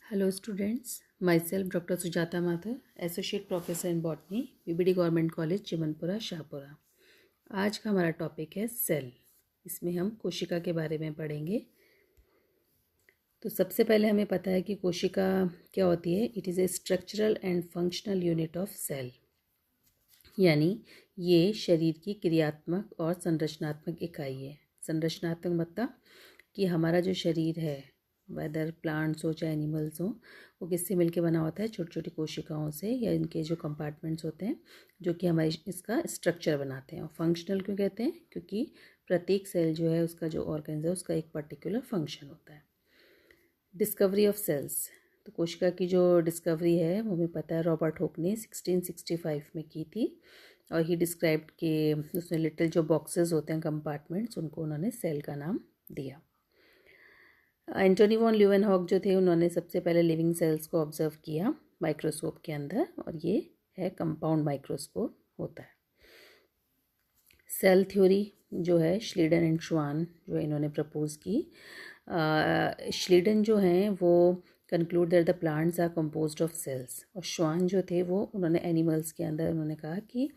Hello students, myself Dr. Sujata Mathur, Associate Professor in Botany, BBD government college Chimanpura Shahpura. आज का हमारा topic है cell. इसमें हम कोशिका के बारे में पढ़ेंगे। तो सबसे पहले हमें पता है कि कोशिका क्या होती है। It is a structural and functional unit of cell, यानी ये शरीर की क्रियात्मक और संरचनात्मक इकाई है। संरचनात्मक मतलब कि हमारा जो शरीर है, वेदर प्लांट्स हो चाहे एनिमल्स हो, वो किससे मिलके बना होता है, छोटी छोटी कोशिकाओं से, या इनके जो कंपार्टमेंट्स होते हैं जो कि हमारे इसका स्ट्रक्चर बनाते हैं। और फंक्शनल क्यों कहते हैं, क्योंकि प्रत्येक सेल जो है उसका जो ऑर्गन्स है उसका एक पर्टिकुलर फंक्शन होता है। डिस्कवरी ऑफ सेल्स, तो कोशिका की जो डिस्कवरी है वो हमें पता है रॉबर्ट हुक ने 1665 में की थी। और ही डिस्क्राइब्ड के उसमें लिटिल जो बॉक्सेस होते हैं कंपार्टमेंट्स, उनको उन्होंने सेल का नाम दिया। एंटोनी वॉन ल्यूवेनहॉक जो थे, उन्होंने सबसे पहले लिविंग सेल्स को ऑब्जर्व किया माइक्रोस्कोप के अंदर, और ये है कंपाउंड माइक्रोस्कोप होता है। सेल थ्योरी जो है श्लीडन एंड श्वान जो इन्होंने प्रपोज की। श्लीडन जो हैं वो conclude that the plants are composed of cells, और श्वान जो थे वो उन्होंने एनिमल्स के अंदर उन्होंने कहा कि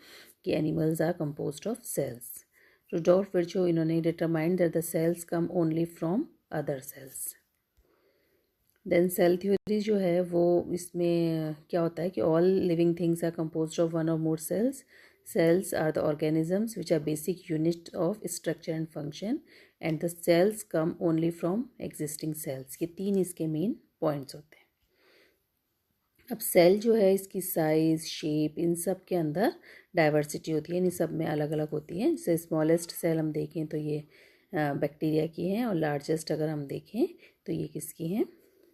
animals are composed of cells. Rudolf Virchow इन्होंने determined that the cells come only from other cells. Then cell theory जो है वो इसमें क्या होता है कि all living things are composed of one और more cells. Cells are the organisms which are basic unit of structure and function, and the cells come only from existing cells। ये तीन इसके मेन पॉइंट्स होते हैं। अब cell जो है इसकी साइज, शेप, इन सब के अंदर डाइवर्सिटी होती है, इन सब में अलग अलग होती है। जैसे स्मॉलेस्ट सेल हम देखें तो ये बैक्टीरिया की हैं, और लार्जेस्ट अगर हम देखें तो ये किसकी हैं,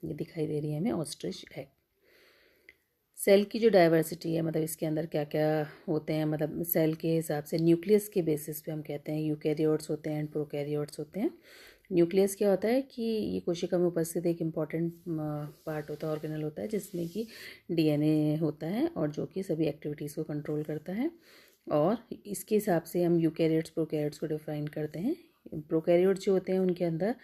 ये दिखाई दे रही है हमें ऑस्ट्रिच एग। सेल की जो डाइवर्सिटी है, मतलब इसके अंदर क्या क्या होते हैं, मतलब सेल के हिसाब से न्यूक्लियस के बेसिस पे हम कहते हैं यूकैरियोट्स होते हैं एंड प्रोकैरियोट्स होते हैं। न्यूक्लियस क्या होता है कि ये कोशिका में उपस्थित एक इम्पॉर्टेंट पार्ट होता है, ऑर्गेनल होता है, जिसमें कि डीएनए होता है और जो कि सभी एक्टिविटीज़ को कंट्रोल करता है। और इसके हिसाब से हम यूकैरियोट्स प्रोकैरियोट्स को डिफाइन करते हैं। प्रोकैरियोट्स जो होते हैं उनके अंदर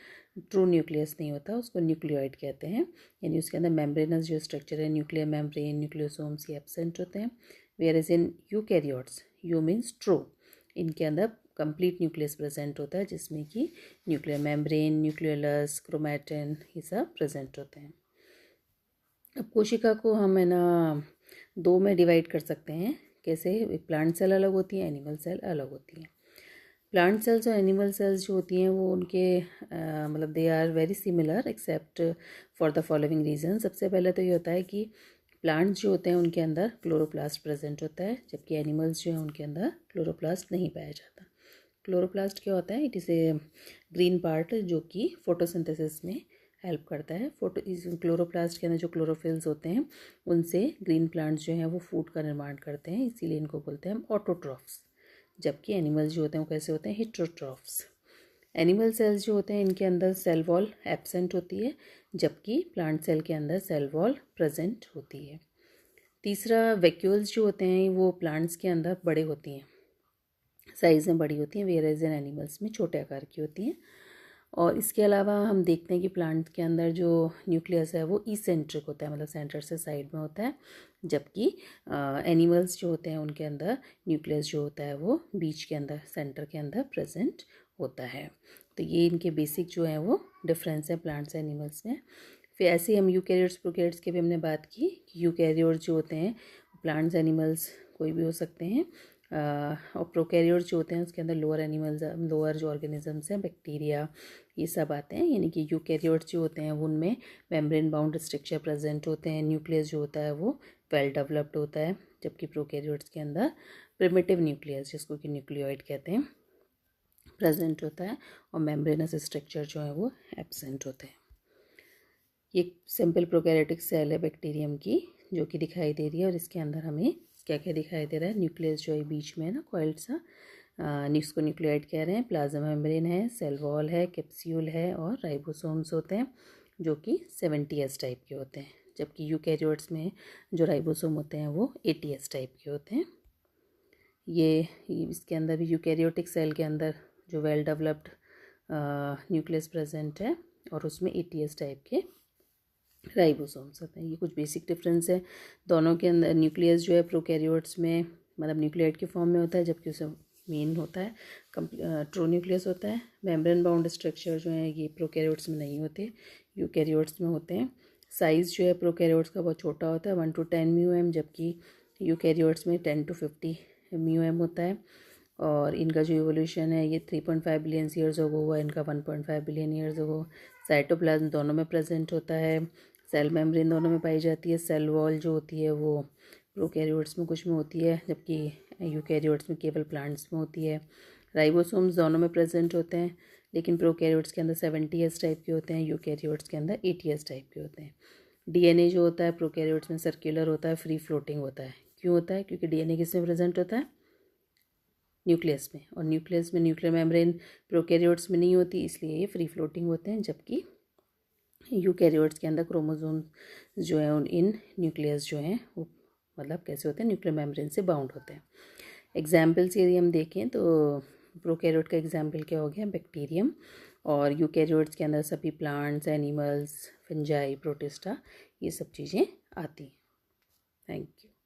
ट्रू न्यूक्लियस नहीं होता, उसको न्यूक्लियोइड कहते हैं, यानी उसके अंदर मेम्ब्रेनस जो स्ट्रक्चर है, न्यूक्लियर मेम्ब्रेन, न्यूक्लियोसोम्स, ये एब्सेंट होते हैं। Whereas in eukaryotes, eu means true, इनके अंदर कंप्लीट न्यूक्लियस प्रेजेंट होता है, जिसमें कि न्यूक्लियर मेम्ब्रेन, न्यूक्लियोलस, क्रोमैटिन, ये सब प्रेजेंट होते हैं। अब कोशिका को हम है ना दो में डिवाइड कर सकते हैं। कैसे? प्लांट सेल अलग होती हैं, एनिमल सेल अलग होती हैं। प्लांट सेल्स और एनिमल सेल्स जो होती हैं वो उनके मतलब they are very similar except for the following reason. सबसे पहले तो ये होता है कि प्लांट्स जो होते हैं उनके अंदर क्लोरोप्लास्ट प्रेजेंट होता है, जबकि एनिमल्स जो हैं उनके अंदर क्लोरोप्लास्ट नहीं पाया जाता। क्लोरोप्लास्ट क्या होता है? It is A green part जो कि फोटोसिंथेसिस में हेल्प करता है। इस क्लोरोप्लास्ट के अंदर जो क्लोरोफिल्स होते हैं उनसे ग्रीन प्लांट्स जो हैं वो फूड का निर्माण करते हैं, इसीलिए इनको बोलते हैं हम ऑटोट्रॉफ्स। जबकि एनिमल्स जो होते हैं वो कैसे होते हैं? हिट्रोट्रॉफ्स। एनिमल सेल्स जो होते हैं इनके अंदर सेल वॉल एब्सेंट होती है, जबकि प्लांट सेल के अंदर सेल वॉल प्रेजेंट होती है। तीसरा, वैक्यूल्स जो होते हैं वो प्लांट्स के अंदर बड़े होती हैं, साइज़ में बड़ी होती हैं, वेयरएज इन एनिमल्स में छोटे आकार की होती हैं। और इसके अलावा हम देखते हैं कि प्लांट के अंदर जो न्यूक्लियस है वो इसेंट्रिक होता है, मतलब सेंटर से साइड में होता है, जबकि एनिमल्स जो होते हैं उनके अंदर न्यूक्लियस जो होता है वो बीच के अंदर, सेंटर के अंदर प्रेजेंट होता है। तो ये इनके बेसिक जो है वो डिफरेंस है प्लांट्स एनिमल्स में। फिर ऐसे ही हम यूकैरियोट्स प्रोकैरियोट्स की भी हमने बात की कि यूकैरियोट्स जो होते हैं प्लांट्स एनिमल्स कोई भी हो सकते हैं, और प्रोकैरियोट्स जो होते हैं उसके अंदर लोअर एनिमल्स, लोअर जो ऑर्गेनिजम्स हैं, बैक्टीरिया, ये सब आते हैं। यानी कि यूकैरियोट्स जो होते हैं उनमें मेम्ब्रेन बाउंड स्ट्रक्चर प्रेजेंट होते हैं, न्यूक्लियस जो होता है वो वेल डेवलप्ड होता है, जबकि प्रोकैरियोट्स के अंदर प्रिमिटिव न्यूक्लियस, जिसको कि न्यूक्लियोइड कहते हैं, प्रेजेंट होता है, और मेम्ब्रेनस स्ट्रक्चर जो है वो एब्सेंट होते हैं। ये सिंपल प्रोकैरियोटिक सेल है बैक्टीरियम की, जो कि दिखाई दे रही है, और इसके अंदर हमें क्या क्या दिखाई दे रहा है? न्यूक्लियस जो है बीच में है ना, कॉइल्ड सा, इसको न्यूक्लियोइड कह रहे हैं, प्लाज्मा मेम्ब्रेन है, सेल वॉल है, कैप्सूल है, और राइबोसोम्स होते हैं जो कि 70S टाइप के होते हैं, जबकि यूकैरियोट्स में जो राइबोसोम होते हैं वो 80S टाइप के होते हैं। ये इसके अंदर भी यूकैरियोटिक सेल के अंदर जो वेल डेवलप्ड न्यूक्लियस प्रेजेंट है, और उसमें 80S टाइप के राइबोसोम्स होते हैं। ये कुछ बेसिक डिफरेंस है दोनों के अंदर। न्यूक्लियस जो है प्रोकैरियोट्स में मतलब न्यूक्लियोइड के फॉर्म में होता है, जबकि उसे मेन होता है ट्रू न्यूक्लियस होता है। मेम्ब्रेन बाउंड स्ट्रक्चर जो है ये प्रोकैरियोट्स में नहीं होते, यूकैरियोट्स में होते हैं। साइज़ जो है प्रोकैरियोट्स का बहुत छोटा होता है, 1 to 10 μm, जबकि यूकैरियोट्स में 10 to 50 μm होता है। और इनका जो इवोल्यूशन है ये 3.5 बिलियन ईयर्स अगो हुआ, इनका 1.5 बिलियन ईयर्स अगो। साइटोप्लाज्म दोनों में प्रेजेंट होता है, सेल मेम्ब्रेन दोनों में पाई जाती है। सेल वॉल जो होती है वो प्रोकैरियोट्स में कुछ में होती है, जबकि यूकैरियोट्स में केवल प्लांट्स में होती है। राइबोसोम्स दोनों में प्रेजेंट होते हैं, लेकिन प्रोकैरियोट्स के अंदर 70s टाइप के होते हैं, यूकैरियोट्स के अंदर 80s टाइप के होते हैं। डीएनए जो होता है प्रोकैरियोट्स में सर्कुलर होता है, फ्री फ्लोटिंग होता है। क्यों होता है? क्योंकि डीएनए किस में प्रेजेंट होता है? न्यूक्लियस में, और न्यूक्लियस में न्यूक्लियर मेम्ब्रेन प्रोकैरियोट्स में नहीं होती, इसलिए ये फ्री फ्लोटिंग होते हैं। जबकि यूकैरियोट्स के अंदर क्रोमोसोम जो है उन इन न्यूक्लियस जो हैं वो मतलब कैसे होते हैं? न्यूक्लियर मेम्ब्रेन से बाउंड होते हैं। एग्जाम्पल्स यदि हम देखें तो प्रोकैरियोट का एग्जाम्पल क्या हो गया? बैक्टीरियम। और यूकैरियोट्स के अंदर सभी प्लांट्स, एनिमल्स, फंजाई, प्रोटिस्टा, ये सब चीज़ें आती हैं। Thank you.